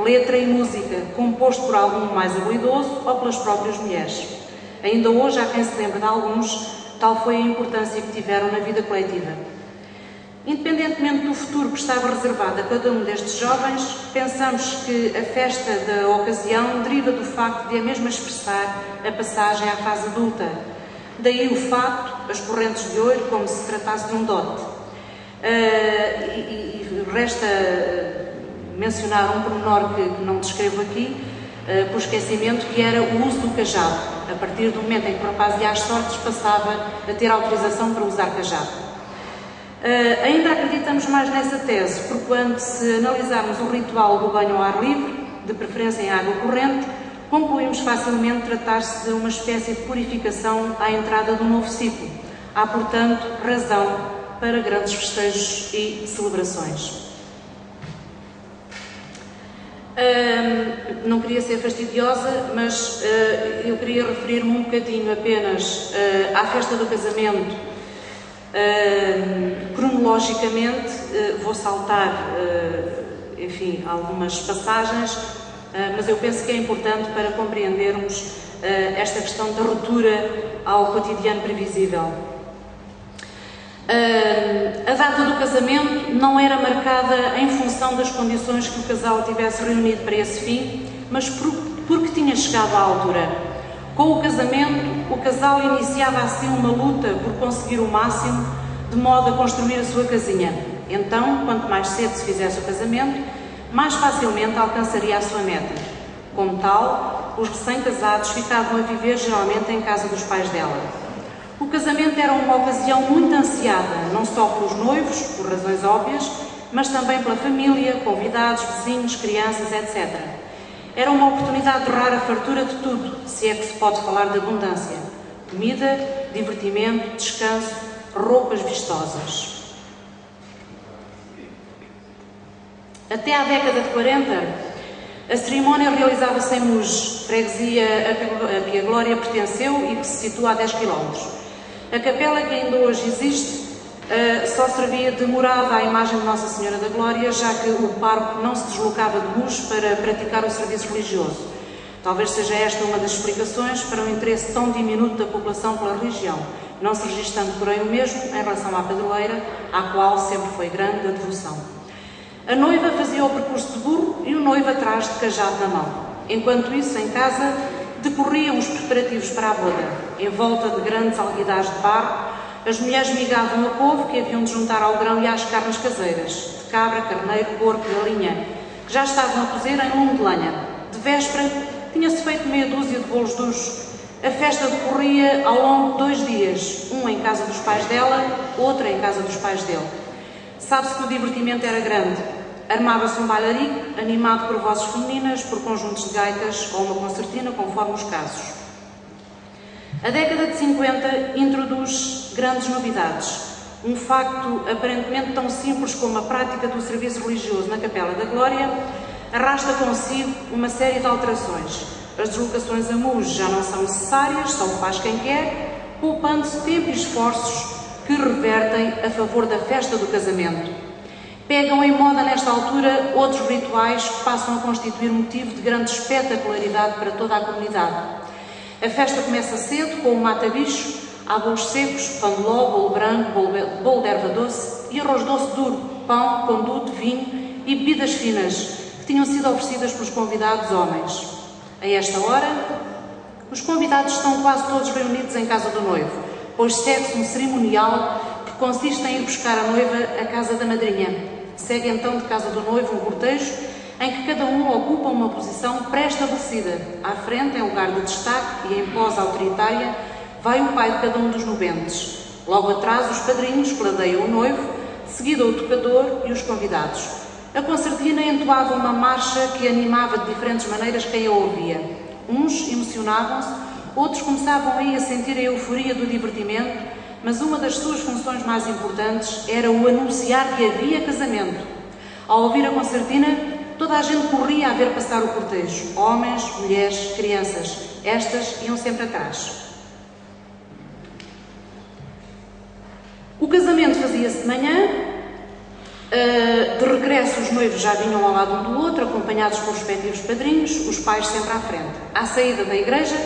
letra e música, composto por algum mais habilidoso ou pelas próprias mulheres. Ainda hoje há quem se lembre de alguns, tal foi a importância que tiveram na vida coletiva. Independentemente do futuro que estava reservado a cada um destes jovens, pensamos que a festa da ocasião deriva do facto de a mesma expressar a passagem à fase adulta. Daí o fato, as correntes de ouro, como se tratasse de um dote. Resta mencionar um pormenor que não descrevo aqui, por esquecimento, que era o uso do cajado. A partir do momento em que o rapaz ia às sortes, passava a ter autorização para usar cajado. Ainda acreditamos mais nessa tese, porque quando se analisarmos o ritual do banho ao ar livre, de preferência em água corrente, concluímos facilmente tratar-se de uma espécie de purificação à entrada do novo ciclo. Há, portanto, razão para grandes festejos e celebrações. Não queria ser fastidiosa, mas eu queria referir-me um bocadinho apenas à festa do casamento. Cronologicamente, vou saltar, enfim, algumas passagens, mas eu penso que é importante para compreendermos esta questão da ruptura ao cotidiano previsível. A data do casamento não era marcada em função das condições que o casal tivesse reunido para esse fim, mas porque tinha chegado à altura. Com o casamento, o casal iniciava assim uma luta por conseguir o máximo, de modo a construir a sua casinha. Então, quanto mais cedo se fizesse o casamento, mais facilmente alcançaria a sua meta. Como tal, os recém-casados ficavam a viver geralmente em casa dos pais dela. O casamento era uma ocasião muito ansiada, não só pelos noivos, por razões óbvias, mas também pela família, convidados, vizinhos, crianças, etc. Era uma oportunidade de honrar a fartura de tudo, se é que se pode falar de abundância. Comida, divertimento, descanso, roupas vistosas. Até à década de 40, a cerimónia realizava-se em Muge, freguesia a que a Glória pertenceu e que se situa a 10 km. A capela, que ainda hoje existe, só servia de morada à imagem de Nossa Senhora da Glória, já que o pároco não se deslocava de Muge para praticar o serviço religioso. Talvez seja esta uma das explicações para o interesse tão diminuto da população pela religião, não se registando, porém, o mesmo em relação à padroeira, à qual sempre foi grande a devoção. A noiva fazia o percurso de burro e o noivo atrás de cajado na mão. Enquanto isso, em casa, decorriam os preparativos para a boda. Em volta de grandes alguidares de barro, as mulheres migavam a couve que haviam de juntar ao grão e às carnes caseiras, de cabra, carneiro, porco, galinha, que já estavam a cozer em lume de lenha. De véspera, tinha-se feito meia dúzia de bolos duros. A festa decorria ao longo de 2 dias, um em casa dos pais dela, outro em casa dos pais dele. Sabe-se que o divertimento era grande. Armava-se um bailarico, animado por vozes femininas, por conjuntos de gaitas ou uma concertina, conforme os casos. A década de 50 introduz grandes novidades. Um facto aparentemente tão simples como a prática do serviço religioso na Capela da Glória arrasta consigo uma série de alterações. As deslocações a Muge já não são necessárias, só o faz quem quer, poupando-se tempo e esforços que revertem a favor da festa do casamento. Pegam em moda nesta altura outros rituais que passam a constituir motivo de grande espetacularidade para toda a comunidade. A festa começa cedo com o mata-bicho, há bolos secos, pão de ló, bolo branco, bolo de erva doce e arroz doce duro, pão, conduto, vinho e bebidas finas que tinham sido oferecidas pelos convidados homens. A esta hora, os convidados estão quase todos reunidos em casa do noivo, pois segue-se um cerimonial que consiste em ir buscar a noiva à casa da madrinha. Segue então de casa do noivo um cortejo em que cada um ocupa uma posição pré-estabelecida. À frente, em lugar de destaque e em pose autoritária, vai o pai de cada um dos nobentes. Logo atrás, os padrinhos que ladeiam o noivo, seguido o tocador e os convidados. A concertina entoava uma marcha que animava de diferentes maneiras quem a ouvia. Uns emocionavam-se, outros começavam aí a sentir a euforia do divertimento, mas uma das suas funções mais importantes era o anunciar que havia casamento. Ao ouvir a concertina, toda a gente corria a ver passar o cortejo. Homens, mulheres, crianças. Estas iam sempre atrás. O casamento fazia-se de manhã De regresso, os noivos já vinham ao lado um do outro, acompanhados pelos respectivos padrinhos, os pais sempre à frente. À saída da igreja,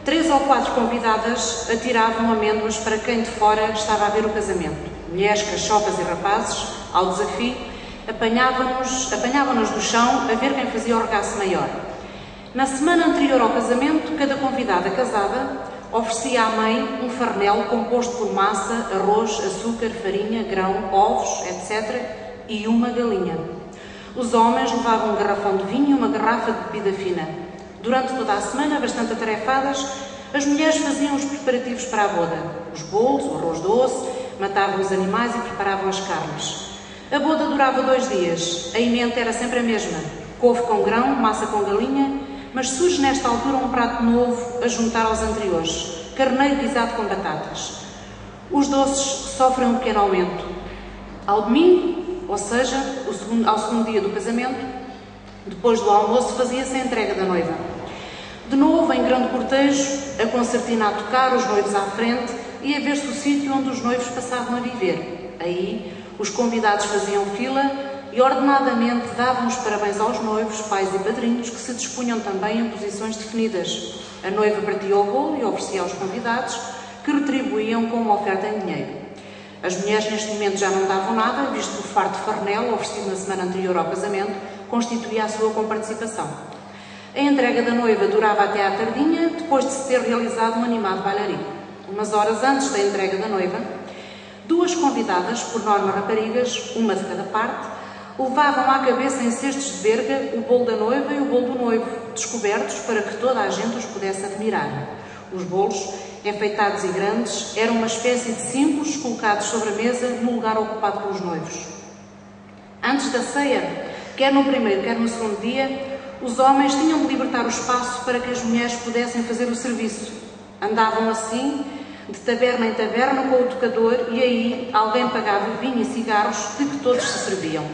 3 ou 4 convidadas atiravam amêndoas para quem de fora estava a ver o casamento. Mulheres, cachopas e rapazes, ao desafio, apanhavam-nos do chão a ver quem fazia o regaço maior. Na semana anterior ao casamento, cada convidada casada oferecia à mãe um farnel composto por massa, arroz, açúcar, farinha, grão, ovos, etc. e uma galinha. Os homens levavam um garrafão de vinho e uma garrafa de bebida fina. Durante toda a semana, bastante atarefadas, as mulheres faziam os preparativos para a boda. Os bolos, o arroz doce, matavam os animais e preparavam as carnes. A boda durava 2 dias. A emenda era sempre a mesma. Couve com grão, massa com galinha, mas surge nesta altura um prato novo a juntar aos anteriores. Carneiro guisado com batatas. Os doces sofrem um pequeno aumento. Ao domingo, ou seja, ao segundo dia do casamento, depois do almoço, fazia-se a entrega da noiva. De novo, em grande cortejo, a concertina a tocar, os noivos à frente e a ver-se o sítio onde os noivos passavam a viver. Aí, os convidados faziam fila e ordenadamente davam os parabéns aos noivos, pais e padrinhos, que se dispunham também em posições definidas. A noiva partia o bolo e oferecia aos convidados, que retribuíam com uma oferta em dinheiro. As mulheres neste momento já não davam nada, visto que o fardo de farnel, oferecido na semana anterior ao casamento, constituía a sua comparticipação. A entrega da noiva durava até à tardinha, depois de se ter realizado um animado bailarico. Umas horas antes da entrega da noiva, 2 convidadas, por norma raparigas, uma de cada parte, levavam à cabeça em cestos de verga o bolo da noiva e o bolo do noivo, descobertos para que toda a gente os pudesse admirar. Os bolos, enfeitados e grandes, eram uma espécie de símbolos colocados sobre a mesa no lugar ocupado pelos noivos. Antes da ceia, quer no primeiro, quer no segundo dia, os homens tinham de libertar o espaço para que as mulheres pudessem fazer o serviço. Andavam assim, de taberna em taberna com o tocador, e aí alguém pagava vinho e cigarros de que todos se serviam.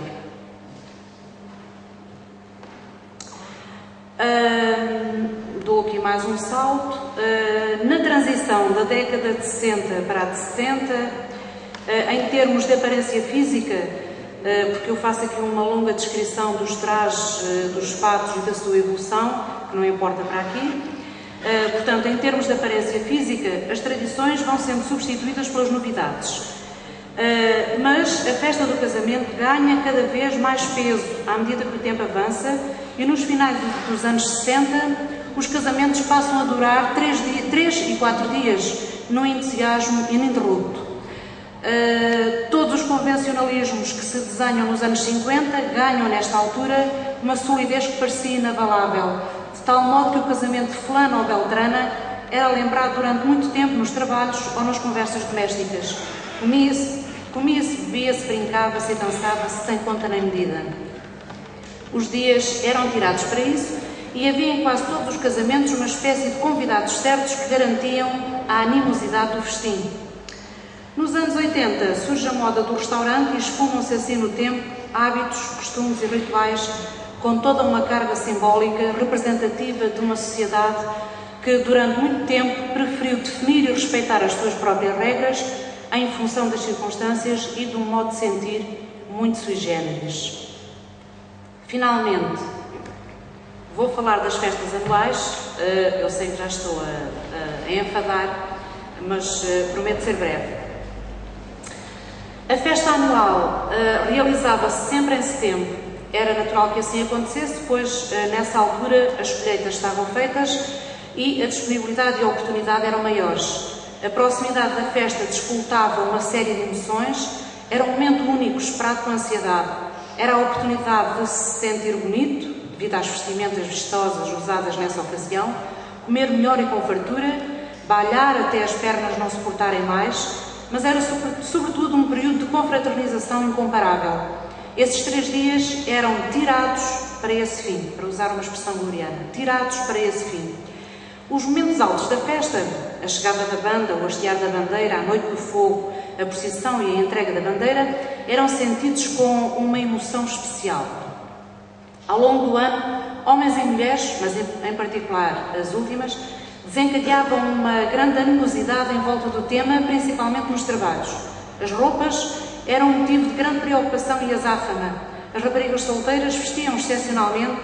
Dou aqui mais um salto. Na transição da década de 60 para a de 70, em termos de aparência física, porque eu faço aqui uma longa descrição dos trajes, dos fatos e da sua evolução, que não importa para aqui. Portanto, em termos de aparência física, as tradições vão sendo substituídas pelas novidades. Mas a festa do casamento ganha cada vez mais peso à medida que o tempo avança e nos finais dos anos 60 os casamentos passam a durar 3 e 4 dias num entusiasmo ininterrupto. Todos os convencionalismos que se desenham nos anos 50 ganham nesta altura uma solidez que parecia inabalável, de tal modo que o casamento de fulano ou beltrana era lembrado durante muito tempo nos trabalhos ou nas conversas domésticas. Comia-se, bebia-se, brincava-se e dançava-se sem conta nem medida. Os dias eram tirados para isso e havia em quase todos os casamentos uma espécie de convidados certos que garantiam a animosidade do festim. Nos anos 80 surge a moda do restaurante e esfumam-se assim no tempo hábitos, costumes e rituais com toda uma carga simbólica representativa de uma sociedade que durante muito tempo preferiu definir e respeitar as suas próprias regras em função das circunstâncias e de um modo de sentir muito sui generis. Finalmente, vou falar das festas anuais. Eu sei que já estou a enfadar, mas prometo ser breve. A festa anual realizava-se sempre em setembro. Era natural que assim acontecesse, pois nessa altura as colheitas estavam feitas e a disponibilidade e a oportunidade eram maiores. A proximidade da festa despoltava uma série de emoções, era um momento único esperado com ansiedade. Era a oportunidade de se sentir bonito, devido às vestimentas vistosas usadas nessa ocasião, comer melhor e com fartura, balhar até as pernas não suportarem mais, mas era sobretudo um período de confraternização incomparável. Esses 3 dias eram tirados para esse fim, para usar uma expressão gloriana, tirados para esse fim. Os momentos altos da festa, a chegada da banda, o hastear da bandeira, a noite do fogo, a procissão e a entrega da bandeira, eram sentidos com uma emoção especial. Ao longo do ano, homens e mulheres, mas em particular as últimas, desencadeavam uma grande animosidade em volta do tema, principalmente nos trabalhos. As roupas era um motivo de grande preocupação e azáfama. As raparigas solteiras vestiam excepcionalmente